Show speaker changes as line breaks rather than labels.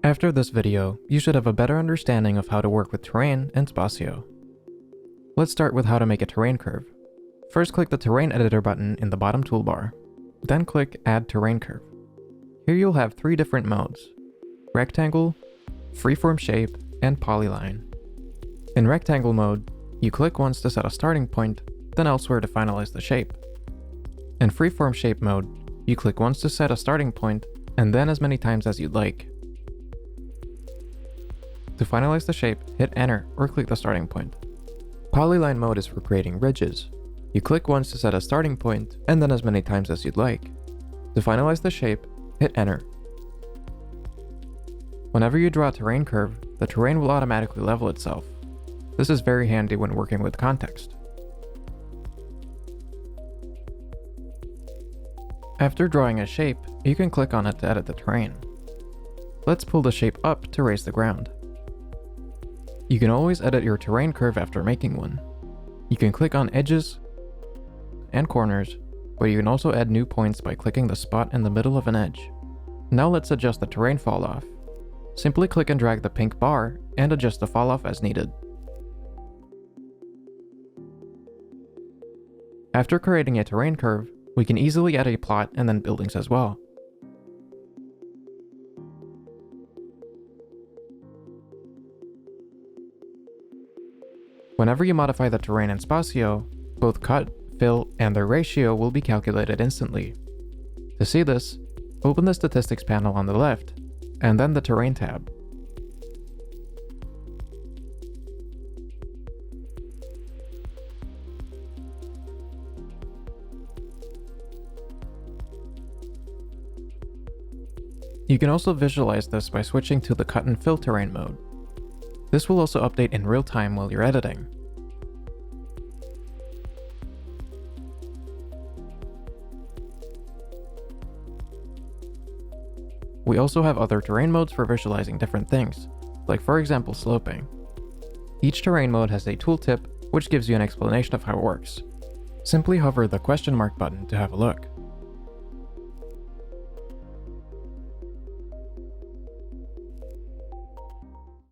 After this video, you should have a better understanding of how to work with terrain and Spacio. Let's start with how to make a terrain curve. First, click the Terrain Editor button in the bottom toolbar. Then click Add Terrain Curve. Here you'll have 3 different modes: Rectangle, Freeform Shape, and Polyline. In Rectangle mode, you click once to set a starting point, then elsewhere to finalize the shape. In Freeform Shape mode, you click once to set a starting point, and then as many times as you'd like. To finalize the shape, hit Enter or click the starting point. Polyline mode is for creating ridges. You click once to set a starting point, and then as many times as you'd like. To finalize the shape, hit Enter. Whenever you draw a terrain curve, the terrain will automatically level itself. This is very handy when working with context. After drawing a shape, you can click on it to edit the terrain. Let's pull the shape up to raise the ground. You can always edit your terrain curve after making one. You can click on edges and corners, but you can also add new points by clicking the spot in the middle of an edge. Now let's adjust the terrain fall-off. Simply click and drag the pink bar and adjust the fall-off as needed. After creating a terrain curve, we can easily add a plot and then buildings as well. Whenever you modify the terrain in Spacio, both cut, fill, and their ratio will be calculated instantly. To see this, open the Statistics panel on the left, and then the Terrain tab. You can also visualize this by switching to the Cut and Fill terrain mode. This will also update in real time while you're editing. We also have other terrain modes for visualizing different things, like for example sloping. Each terrain mode has a tooltip which gives you an explanation of how it works. Simply hover the question mark button to have a look.